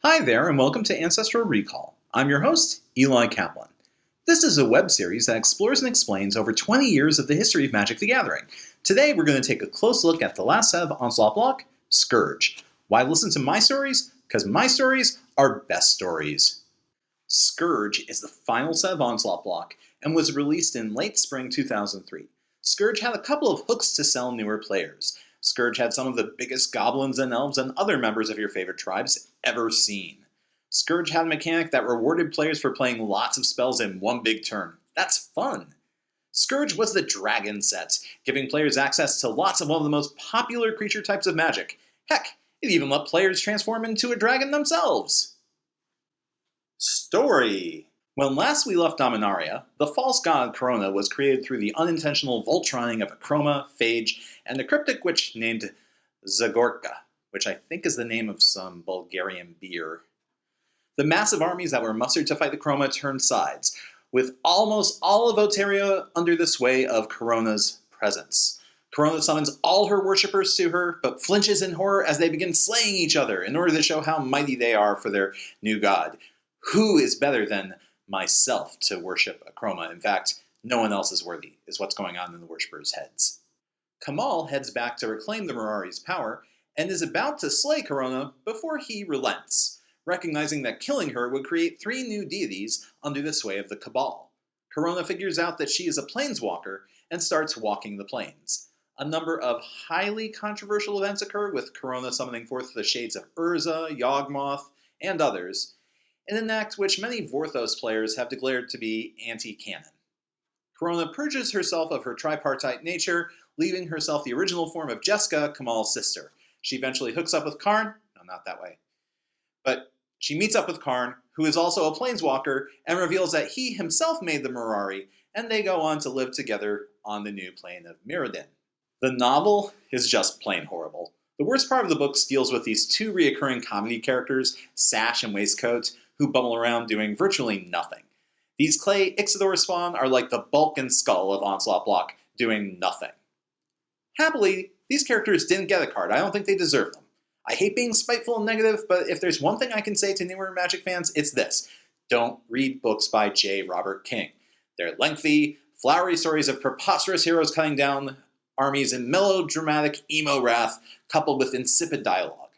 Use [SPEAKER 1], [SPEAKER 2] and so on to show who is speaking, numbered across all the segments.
[SPEAKER 1] Hi there, and welcome to Ancestral Recall. I'm your host, Eli Kaplan. This is a web series that explores and explains over 20 years of the history of Magic the Gathering. Today, we're going to take a close look at the last set of Onslaught block, Scourge. Why listen to my stories? Because my stories are best stories. Scourge is the final set of Onslaught block and was released in late spring 2003. Scourge had a couple of hooks to sell newer players. Scourge had some of the biggest goblins and elves and other members of your favorite tribes ever seen. Scourge had a mechanic that rewarded players for playing lots of spells in one big turn. That's fun! Scourge was the dragon set, giving players access to lots of one of the most popular creature types of Magic. Heck, it even let players transform into a dragon themselves! Story. When last we left Dominaria, the false god Corona was created through the unintentional Voltroning of a Chroma, Phage, and a cryptic witch named Zagorka, which I think is the name of some Bulgarian beer. The massive armies that were mustered to fight the Chroma turned sides, with almost all of Oteria under the sway of Corona's presence. Corona summons all her worshippers to her, but flinches in horror as they begin slaying each other in order to show how mighty they are for their new god. Who is better than myself to worship a Chroma? In fact, no one else is worthy, is what's going on in the worshippers' heads. Kamal heads back to reclaim the Mirari's power, and is about to slay Corona before he relents, recognizing that killing her would create 3 new deities under the sway of the Cabal. Corona figures out that she is a planeswalker and starts walking the plains. A number of highly controversial events occur, with Corona summoning forth the shades of Urza, Yawgmoth, and others, in an act which many Vorthos players have declared to be anti-canon. Corona purges herself of her tripartite nature, leaving herself the original form of Jessica, Kamal's sister. She eventually hooks up with Karn. No, not that way. But she meets up with Karn, who is also a planeswalker, and reveals that he himself made the Mirari, and they go on to live together on the new plane of Mirrodin. The novel is just plain horrible. The worst part of the book deals with these 2 reoccurring comedy characters, Sash and Waistcoat, who bumble around doing virtually nothing. These clay Ixidor spawn are like the bulk and skull of Onslaught block, doing nothing. Happily, these characters didn't get a card. I don't think they deserve them. I hate being spiteful and negative, but if there's one thing I can say to newer Magic fans, it's this. Don't read books by J. Robert King. They're lengthy, flowery stories of preposterous heroes cutting down armies in melodramatic emo wrath, coupled with insipid dialogue.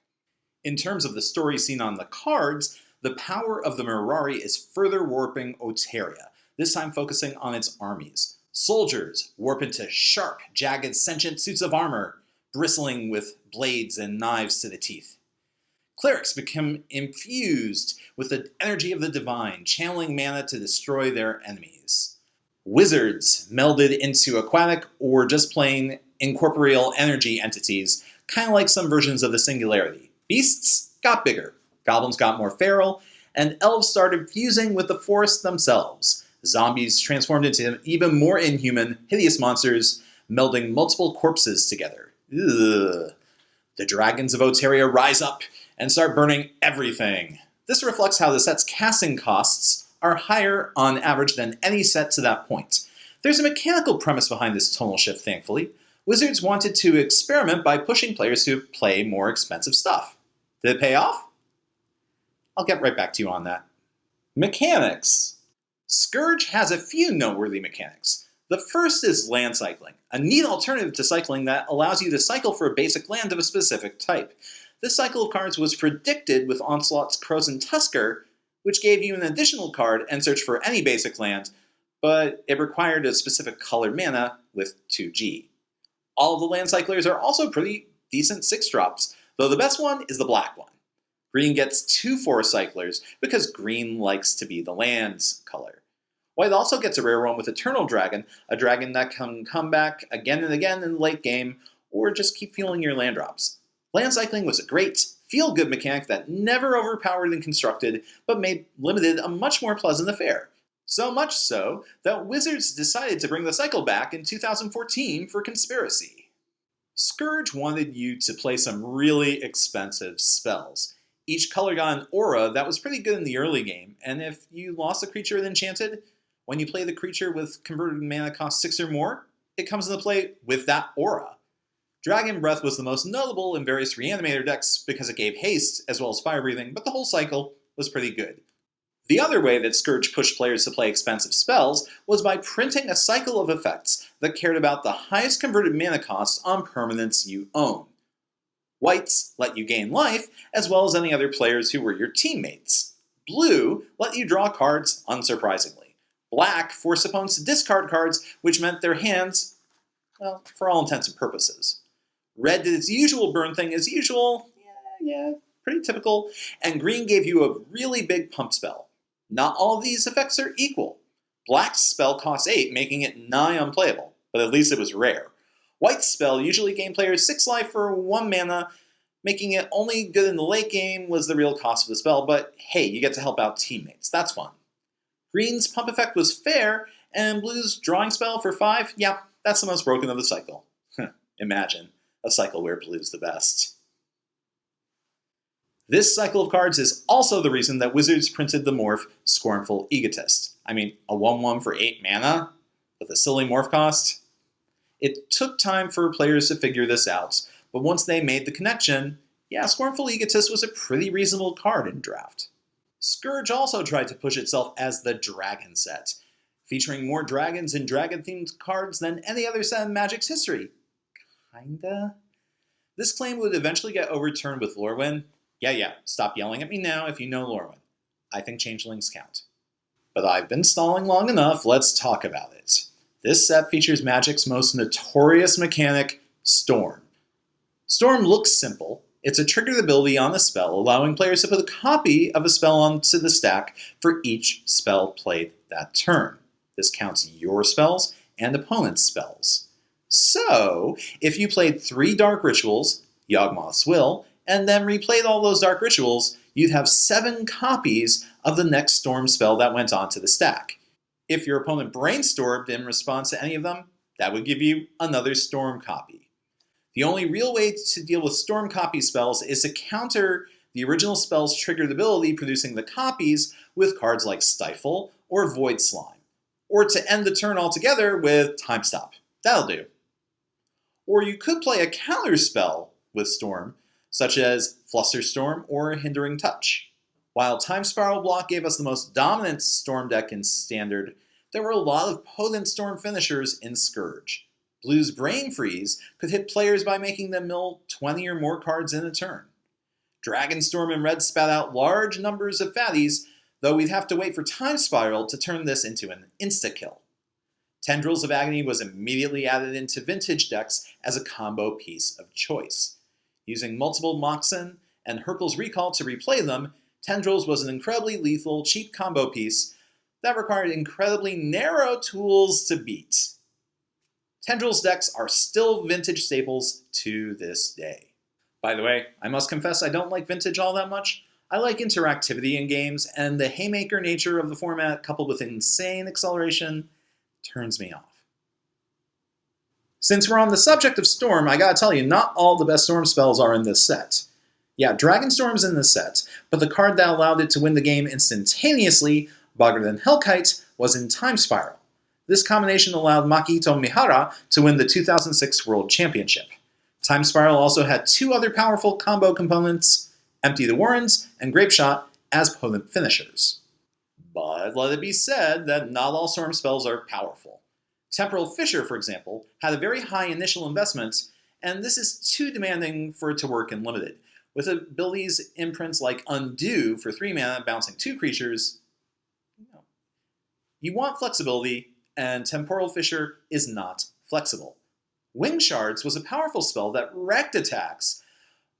[SPEAKER 1] In terms of the story seen on the cards, the power of the Mirari is further warping Oteria, this time focusing on its armies. Soldiers warp into sharp, jagged, sentient suits of armor, bristling with blades and knives to the teeth. Clerics become infused with the energy of the divine, channeling mana to destroy their enemies. Wizards melded into aquatic or just plain incorporeal energy entities, kind of like some versions of the Singularity. Beasts got bigger. Goblins got more feral, and elves started fusing with the forest themselves. Zombies transformed into even more inhuman, hideous monsters, melding multiple corpses together. Ugh. The dragons of Oteria rise up and start burning everything. This reflects how the set's casting costs are higher on average than any set to that point. There's a mechanical premise behind this tonal shift, thankfully. Wizards wanted to experiment by pushing players to play more expensive stuff. Did it pay off? I'll get right back to you on that. Mechanics. Scourge has a few noteworthy mechanics. The first is land cycling, a neat alternative to cycling that allows you to cycle for a basic land of a specific type. This cycle of cards was predicted with Onslaught's Krosan Tusker, which gave you an additional card and search for any basic land, but it required a specific colored mana with 2G. All of the land cyclers are also pretty decent 6-drops, though the best one is the black one. Green gets 2 forest cyclers because green likes to be the land's color. White also gets a rare one with Eternal Dragon, a dragon that can come back again and again in the late game, or just keep fueling your land drops. Land cycling was a great, feel-good mechanic that never overpowered and constructed, but made Limited a much more pleasant affair. So much so that Wizards decided to bring the cycle back in 2014 for Conspiracy. Scourge wanted you to play some really expensive spells. Each color got an aura that was pretty good in the early game, and if you lost a creature with Enchanted, when you play the creature with converted mana cost 6 or more, it comes into play with that aura. Dragon Breath was the most notable in various Reanimator decks because it gave haste as well as fire breathing, but the whole cycle was pretty good. The other way that Scourge pushed players to play expensive spells was by printing a cycle of effects that cared about the highest converted mana cost on permanents you own. Whites let you gain life, as well as any other players who were your teammates. Blue let you draw cards, unsurprisingly. Black forced opponents to discard cards, which meant their hands, well, for all intents and purposes. Red did its usual burn thing as usual, yeah, pretty typical, and green gave you a really big pump spell. Not all of these effects are equal. Black's spell costs 8, making it nigh unplayable, but at least it was rare. White's spell usually gained players 6 life for 1 mana, making it only good in the late game was the real cost of the spell, but hey, you get to help out teammates, that's fun. Green's pump effect was fair, and Blue's drawing spell for 5, yeah, that's the most broken of the cycle. Imagine a cycle where Blue's the best. This cycle of cards is also the reason that Wizards printed the morph Scornful Egotist. I mean, a 1/1 for 8 mana with a silly morph cost? It took time for players to figure this out, but once they made the connection, yeah, Scornful Egotist was a pretty reasonable card in Draft. Scourge also tried to push itself as the Dragon set, featuring more dragons and dragon-themed cards than any other set in Magic's history. Kinda? This claim would eventually get overturned with Lorwyn. Yeah, stop yelling at me now if you know Lorwyn. I think changelings count. But I've been stalling long enough, let's talk about it. This set features Magic's most notorious mechanic, Storm. Storm looks simple. It's a triggered ability on a spell, allowing players to put a copy of a spell onto the stack for each spell played that turn. This counts your spells and opponent's spells. So, if you played 3 Dark Rituals, Yawgmoth's Will, and then replayed all those Dark Rituals, you'd have 7 copies of the next Storm spell that went onto the stack. If your opponent brainstormed in response to any of them, that would give you another Storm copy. The only real way to deal with Storm copy spells is to counter the original spell's triggered ability producing the copies with cards like Stifle or Void Slime, or to end the turn altogether with Time Stop. That'll do. Or you could play a counter spell with Storm, such as Flusterstorm or Hindering Touch. While Time Spiral Block gave us the most dominant Storm deck in Standard, there were a lot of potent Storm finishers in Scourge. Blue's Brain Freeze could hit players by making them mill 20 or more cards in a turn. Dragonstorm and Red spat out large numbers of fatties, though we'd have to wait for Time Spiral to turn this into an insta-kill. Tendrils of Agony was immediately added into Vintage decks as a combo piece of choice. Using multiple Moxen and Hurkyl's Recall to replay them, Tendrils was an incredibly lethal, cheap combo piece that required incredibly narrow tools to beat. Tendrils decks are still Vintage staples to this day. By the way, I must confess I don't like Vintage all that much. I like interactivity in games, and the haymaker nature of the format coupled with insane acceleration turns me off. Since we're on the subject of Storm, I gotta tell you, not all the best Storm spells are in this set. Yeah, Dragonstorm's in this set, but the card that allowed it to win the game instantaneously, Bogger than Hellkite, was in Time Spiral. This combination allowed Makihito Mihara to win the 2006 World Championship. Time Spiral also had 2 other powerful combo components, Empty the Warrens and Grapeshot, as potent finishers. But let it be said that not all Storm spells are powerful. Temporal Fissure, for example, had a very high initial investment, and this is too demanding for it to work in Limited. With abilities imprints like Undo for 3 mana, bouncing 2 creatures, you want flexibility, and Temporal Fissure is not flexible. Wing Shards was a powerful spell that wrecked attacks,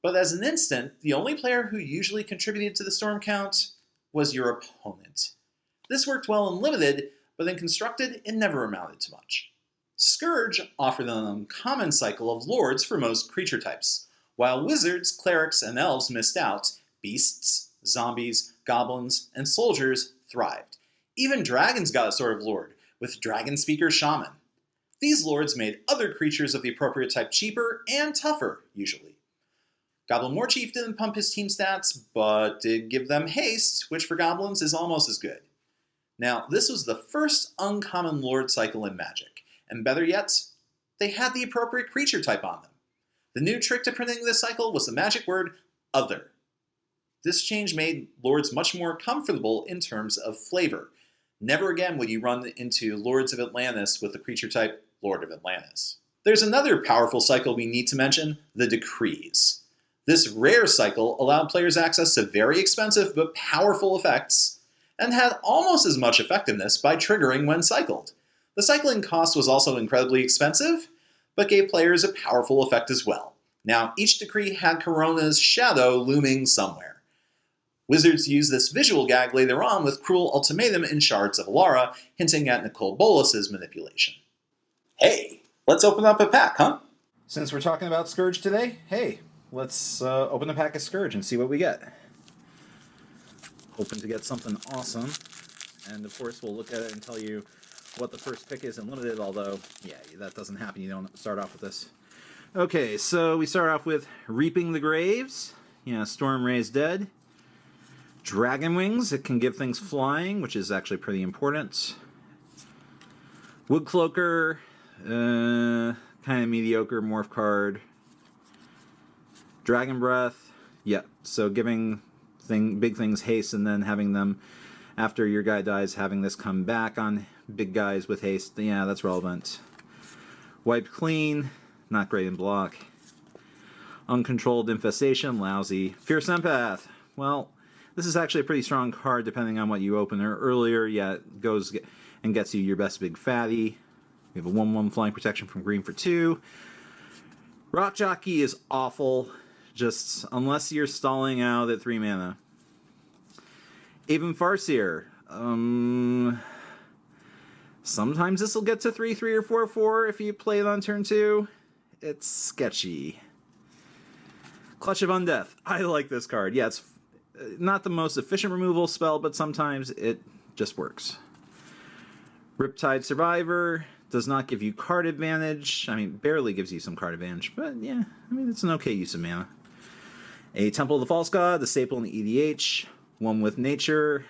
[SPEAKER 1] but as an instant, the only player who usually contributed to the Storm count was your opponent. This worked well in Limited, but in Constructed, it never amounted to much. Scourge offered an uncommon cycle of Lords for most creature types. While Wizards, Clerics, and Elves missed out, Beasts, Zombies, Goblins, and Soldiers thrived. Even Dragons got a sort of Lord, with Dragon Speaker Shaman. These Lords made other creatures of the appropriate type cheaper and tougher, usually. Goblin Warchief didn't pump his team stats, but did give them haste, which for Goblins is almost as good. Now, this was the first uncommon Lord cycle in Magic, and better yet, they had the appropriate creature type on them. The new trick to printing this cycle was the magic word other. This change made Lords much more comfortable in terms of flavor. Never again would you run into Lords of Atlantis with the creature type Lord of Atlantis. There's another powerful cycle we need to mention, the Decrees. This rare cycle allowed players access to very expensive but powerful effects, and had almost as much effectiveness by triggering when cycled. The cycling cost was also incredibly expensive, but gave players a powerful effect as well. Now, each decree had Corona's shadow looming somewhere. Wizards used this visual gag later on with Cruel Ultimatum in Shards of Alara, hinting at Nicole Bolas's manipulation. Hey, let's open up a pack, huh?
[SPEAKER 2] Since we're talking about Scourge today, hey, let's open a pack of Scourge and see what we get. Hoping to get something awesome. And of course, we'll look at it and tell you what the first pick is in Limited, although, yeah, that doesn't happen. You don't start off with this. Okay, so we start off with Reaping the Graves. Yeah, Storm Ray's dead. Dragon Wings, it can give things flying, which is actually pretty important. Woodcloaker, kind of mediocre morph card. Dragon Breath, yeah, so giving big things haste and then having them, after your guy dies, having this come back on big guys with haste, yeah, that's relevant. Wiped Clean, not great in block. Uncontrolled Infestation, lousy. Fierce Empath, well, this is actually a pretty strong card depending on what you open earlier. Yeah, it goes and gets you your best big fatty. We have a 1/1 flying protection from green for 2. Rock Jockey is awful, just unless you're stalling out at 3 mana. Aven Farseer. Sometimes this will get to 3/3 or 4/4 if you play it on turn 2. It's sketchy. Clutch of Undeath. I like this card. Yeah, it's not the most efficient removal spell, but sometimes it just works. Riptide Survivor does not give you card advantage. I mean, barely gives you some card advantage, but yeah, I mean, it's an okay use of mana. A Temple of the False God, the staple in the EDH. One with Nature.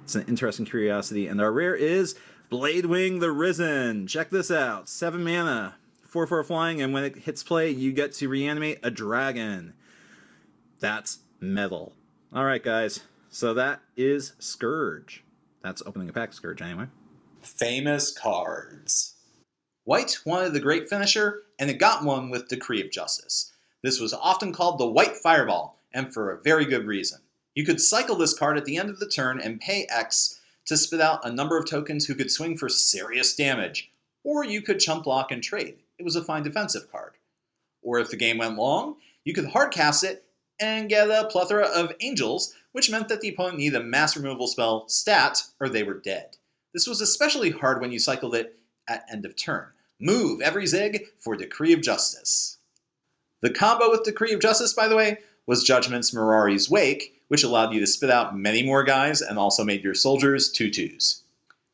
[SPEAKER 2] It's an interesting curiosity. And our rare is Bladewing the Risen. Check this out. 7 mana, 4/4 flying, and when it hits play, you get to reanimate a dragon. That's metal. Alright, guys. So that is Scourge. That's opening a pack of Scourge, anyway.
[SPEAKER 1] Famous cards. White wanted the Great Finisher, and it got one with Decree of Justice. This was often called the White Fireball, and for a very good reason. You could cycle this card at the end of the turn and pay X to spit out a number of tokens who could swing for serious damage, or you could chump block and trade. It was a fine defensive card. Or if the game went long, you could hardcast it and get a plethora of angels, which meant that the opponent needed a mass removal spell stat, or they were dead. This was especially hard when you cycled it at end of turn. Move every zig for Decree of Justice. The combo with Decree of Justice, by the way, was Judgment's Mirari's Wake, which allowed you to spit out many more guys and also made your soldiers 2/2s.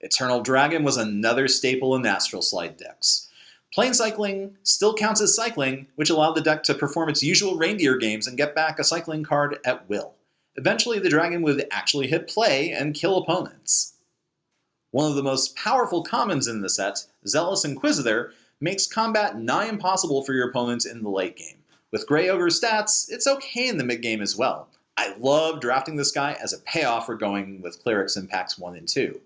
[SPEAKER 1] Eternal Dragon was another staple in Astral Slide decks. Plain cycling still counts as cycling, which allowed the deck to perform its usual reindeer games and get back a cycling card at will. Eventually, the dragon would actually hit play and kill opponents. One of the most powerful commons in the set, Zealous Inquisitor, makes combat nigh impossible for your opponents in the late game. With Grey Ogre stats, it's okay in the mid game as well. I love drafting this guy as a payoff for going with Clerics in packs 1 and 2.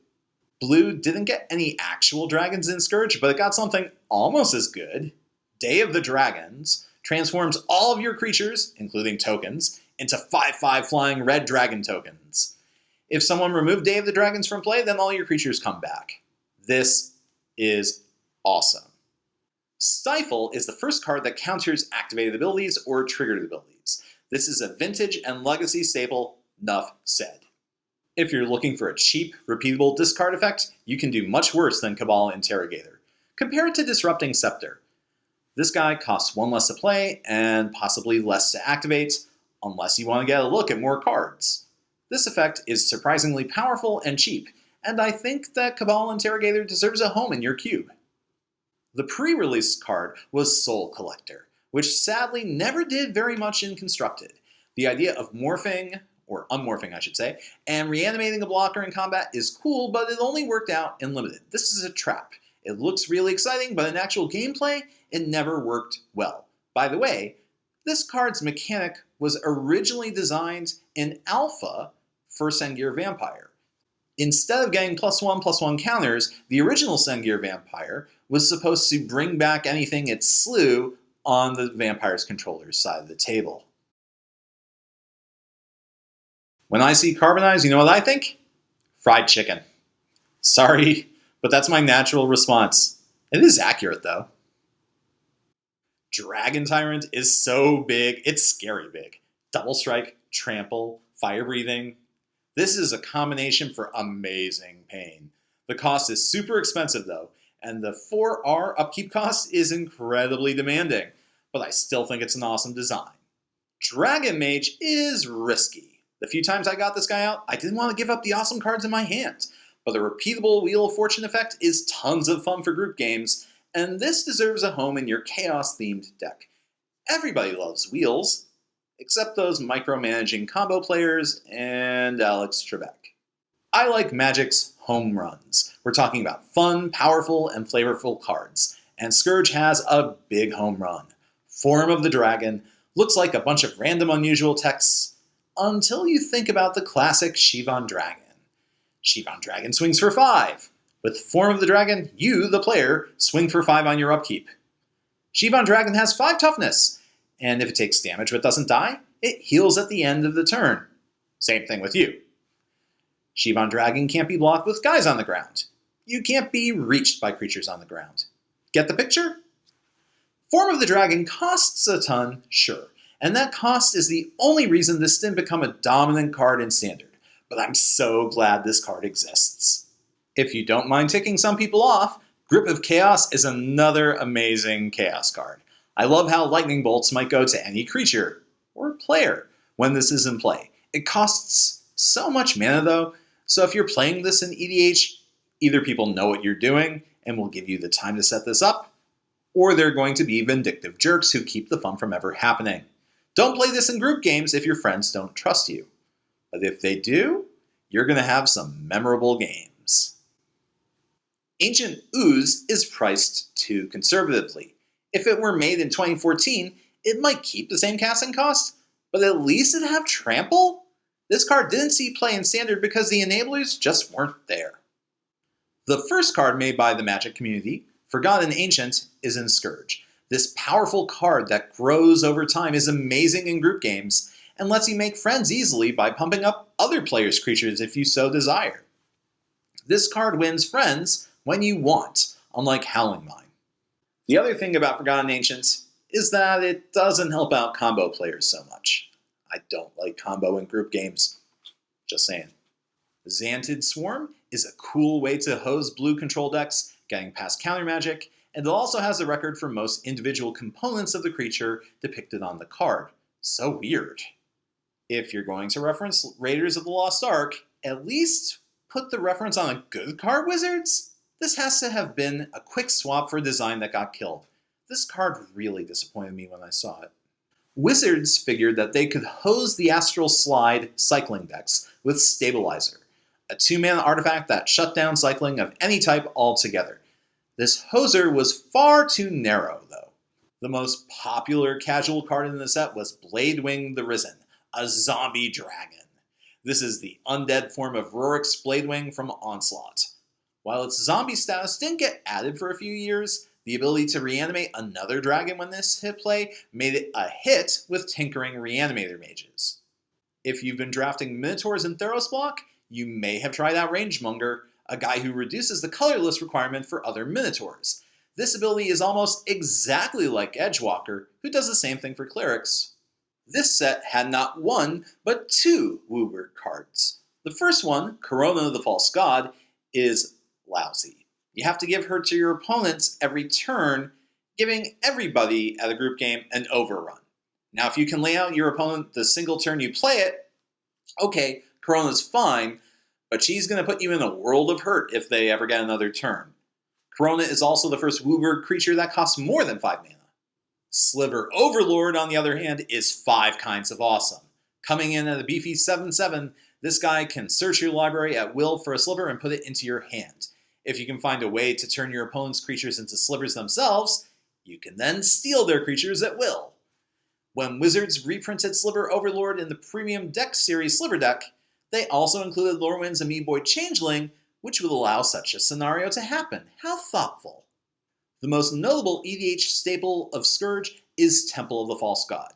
[SPEAKER 1] Blue didn't get any actual dragons in Scourge, but it got something almost as good. Day of the Dragons transforms all of your creatures, including tokens, into 5/5 flying red dragon tokens. If someone removed Day of the Dragons from play, then all your creatures come back. This is awesome. Stifle is the first card that counters activated abilities or triggered abilities. This is a vintage and legacy staple, nuff said. If you're looking for a cheap, repeatable discard effect, you can do much worse than Cabal Interrogator. Compare it to Disrupting Scepter. This guy costs 1 less to play and possibly less to activate, unless you want to get a look at more cards. This effect is surprisingly powerful and cheap, and I think that Cabal Interrogator deserves a home in your cube. The pre-release card was Soul Collector, which sadly never did very much in Constructed. The idea of morphing, or unmorphing I should say, and reanimating a blocker in combat is cool, but it only worked out in Limited. This is a trap. It looks really exciting, but in actual gameplay, it never worked well. By the way, this card's mechanic was originally designed in Alpha for Sengir Vampire. Instead of getting +1/+1 counters, the original Sengir Vampire was supposed to bring back anything it slew on the vampire's controller's side of the table. When I see carbonized, you know what I think? Fried chicken. Sorry, but that's my natural response. It is accurate, though. Dragon Tyrant is so big, it's scary big. Double strike, trample, fire breathing. This is a combination for amazing pain. The cost is super expensive though, and the 4R upkeep cost is incredibly demanding, but I still think it's an awesome design. Dragon Mage is risky. The few times I got this guy out, I didn't want to give up the awesome cards in my hand, but the repeatable Wheel of Fortune effect is tons of fun for group games, and this deserves a home in your Chaos-themed deck. Everybody loves wheels, except those micromanaging combo players and Alex Trebek. I like Magic's home runs. We're talking about fun, powerful, and flavorful cards, and Scourge has a big home run. Form of the Dragon looks like a bunch of random unusual texts until you think about the classic Shivan Dragon. Shivan Dragon swings for 5. With Form of the Dragon, you, the player, swing for 5 on your upkeep. Shivan Dragon has 5 toughness, and if it takes damage but doesn't die, it heals at the end of the turn. Same thing with you. Shivan Dragon can't be blocked with guys on the ground. You can't be reached by creatures on the ground. Get the picture? Form of the Dragon costs a ton, sure, and that cost is the only reason this didn't become a dominant card in Standard, but I'm so glad this card exists. If you don't mind ticking some people off, Grip of Chaos is another amazing Chaos card. I love how Lightning Bolts might go to any creature, or player, when this is in play. It costs so much mana though, so if you're playing this in EDH, either people know what you're doing and will give you the time to set this up, or they're going to be vindictive jerks who keep the fun from ever happening. Don't play this in group games if your friends don't trust you. But if they do, you're going to have some memorable games. Ancient Ooze is priced too conservatively. If it were made in 2014, it might keep the same casting cost, but at least it'd have Trample? This card didn't see play in Standard because the enablers just weren't there. The first card made by the Magic community, Forgotten Ancient, is in Scourge. This powerful card that grows over time is amazing in group games and lets you make friends easily by pumping up other players' creatures if you so desire. This card wins friends when you want, unlike Howling Mine. The other thing about Forgotten Ancient is that it doesn't help out combo players so much. I don't like combo in group games. Just saying. Xantid Swarm is a cool way to hose blue control decks, getting past counter magic, and it also has a record for most individual components of the creature depicted on the card. So weird. If you're going to reference Raiders of the Lost Ark, at least put the reference on a good card, Wizards? This has to have been a quick swap for a design that got killed. This card really disappointed me when I saw it. Wizards figured that they could hose the Astral Slide cycling decks with Stabilizer, a 2-mana artifact that shut down cycling of any type altogether. This hoser was far too narrow, though. The most popular casual card in the set was Bladewing the Risen, a zombie dragon. This is the undead form of Rorik's Bladewing from Onslaught. While its zombie status didn't get added for a few years, the ability to reanimate another dragon when this hit play made it a hit with Tinkering Reanimator Mages. If you've been drafting Minotaurs in Theros block, you may have tried out Rangemonger, a guy who reduces the colorless requirement for other Minotaurs. This ability is almost exactly like Edgewalker, who does the same thing for Clerics. This set had not one, but 2 Wooburg cards. The first one, Corona the False God, is lousy. You have to give her to your opponents every turn, giving everybody at a group game an overrun. Now, if you can lay out your opponent the single turn you play it, okay, Corona's fine, but she's going to put you in a world of hurt if they ever get another turn. Corona is also the first Wooburg creature that costs more than 5 mana. Sliver Overlord, on the other hand, is 5 kinds of awesome. Coming in at a beefy 7/7, this guy can search your library at will for a sliver and put it into your hand. If you can find a way to turn your opponent's creatures into slivers themselves, You can then steal their creatures at will. When Wizards reprinted Sliver Overlord in the Premium Deck Series Sliver deck, they also included Lorwyn's Amoeboid Changeling, which would allow such a scenario to happen. How thoughtful. The most notable EDH staple of Scourge is Temple of the False God.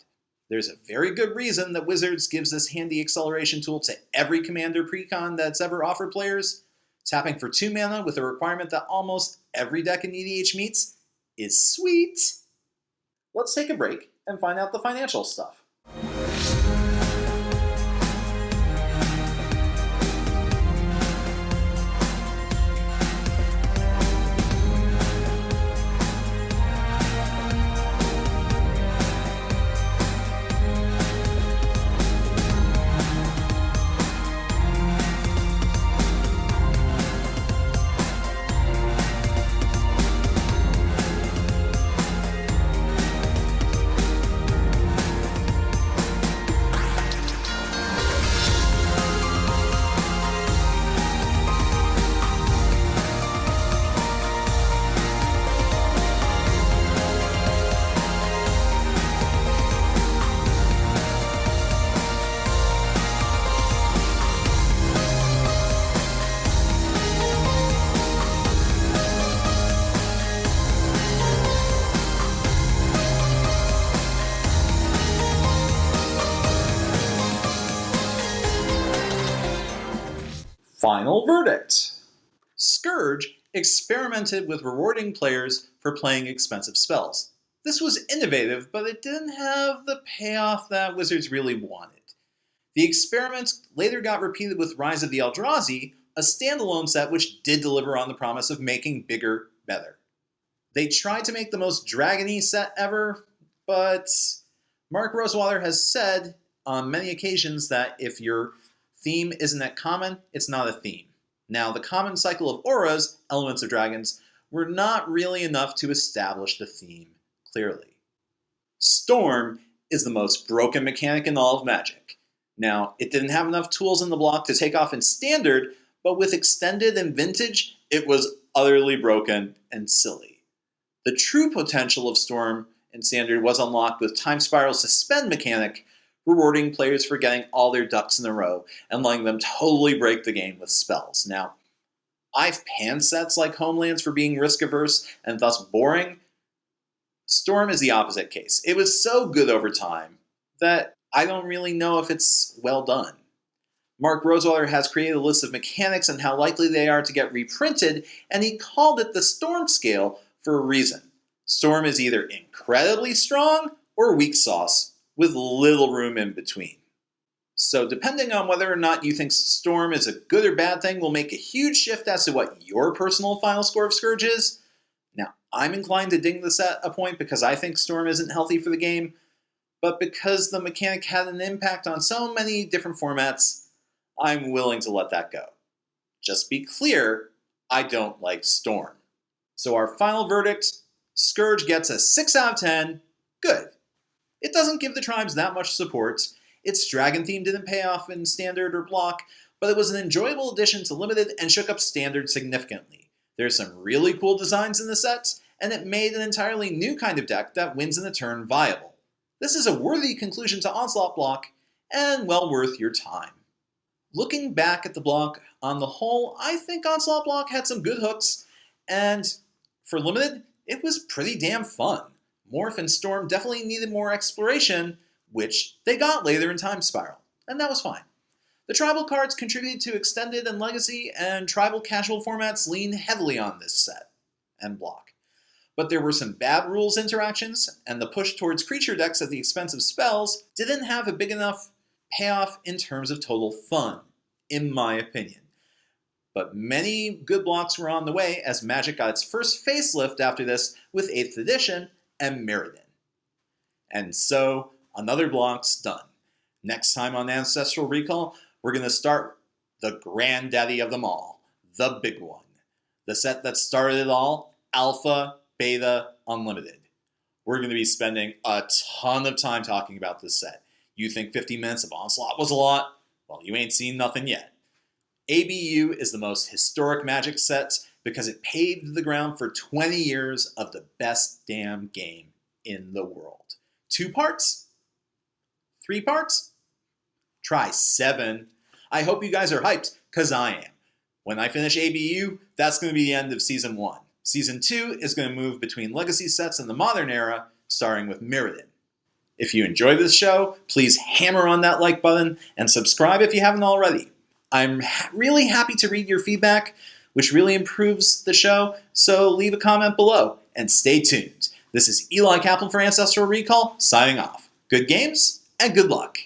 [SPEAKER 1] There's a very good reason that Wizards gives this handy acceleration tool to every Commander precon that's ever offered players. Tapping for 2 mana with a requirement that almost every deck in EDH meets is sweet. Let's take a break and find out the financial stuff. Final verdict. Scourge experimented with rewarding players for playing expensive spells. This was innovative, but it didn't have the payoff that Wizards really wanted. The experiment later got repeated with Rise of the Eldrazi, a standalone set which did deliver on the promise of making bigger, better. They tried to make the most dragony set ever, but Mark Rosewater has said on many occasions that if your theme isn't that common, it's not a theme. Now, the common cycle of auras, elements of dragons, were not really enough to establish the theme clearly. Storm is the most broken mechanic in all of Magic. Now, it didn't have enough tools in the block to take off in Standard, but with Extended and Vintage, it was utterly broken and silly. The true potential of Storm in Standard was unlocked with Time Spiral's Suspend mechanic, rewarding players for getting all their ducks in a row and letting them totally break the game with spells. Now, I've panned sets like Homelands for being risk-averse and thus boring. Storm is the opposite case. It was so good over time that I don't really know if it's well done. Mark Rosewater has created a list of mechanics and how likely they are to get reprinted, and he called it the Storm Scale for a reason. Storm is either incredibly strong or weak sauce, with little room in between. So depending on whether or not you think Storm is a good or bad thing will make a huge shift as to what your personal final score of Scourge is. Now, I'm inclined to ding the set a point because I think Storm isn't healthy for the game, but because the mechanic had an impact on so many different formats, I'm willing to let that go. Just be clear, I don't like Storm. So our final verdict, Scourge gets a 6 out of 10, good. It doesn't give the tribes that much support. Its dragon theme didn't pay off in Standard or Block, but it was an enjoyable addition to Limited and shook up Standard significantly. There's some really cool designs in the set, and it made an entirely new kind of deck that wins in a turn viable. This is a worthy conclusion to Onslaught Block, and well worth your time. Looking back at the block on the whole, I think Onslaught Block had some good hooks, and for Limited, it was pretty damn fun. Morph and Storm definitely needed more exploration, which they got later in Time Spiral, and that was fine. The tribal cards contributed to Extended and Legacy, and tribal casual formats lean heavily on this set and block. But there were some bad rules interactions, and the push towards creature decks at the expense of spells didn't have a big enough payoff in terms of total fun, in my opinion. But many good blocks were on the way as Magic got its first facelift after this with 8th edition and Mirrodin. And so, another block's done. Next time on Ancestral Recall, we're going to start the granddaddy of them all, the big one. The set that started it all, Alpha, Beta, Unlimited. We're going to be spending a ton of time talking about this set. You think 50 minutes of Onslaught was a lot? Well, you ain't seen nothing yet. ABU is the most historic Magic set because it paved the ground for 20 years of the best damn game in the world. 2 parts? 3 parts? Try 7. I hope you guys are hyped, because I am. When I finish ABU, that's going to be the end of Season 1. Season 2 is going to move between Legacy sets and the Modern Era, starting with Mirrodin. If you enjoy this show, please hammer on that like button and subscribe if you haven't already. I'm really happy to read your feedback, which really improves the show, so leave a comment below and stay tuned. This is Eli Kaplan for Ancestral Recall, signing off. Good games and good luck.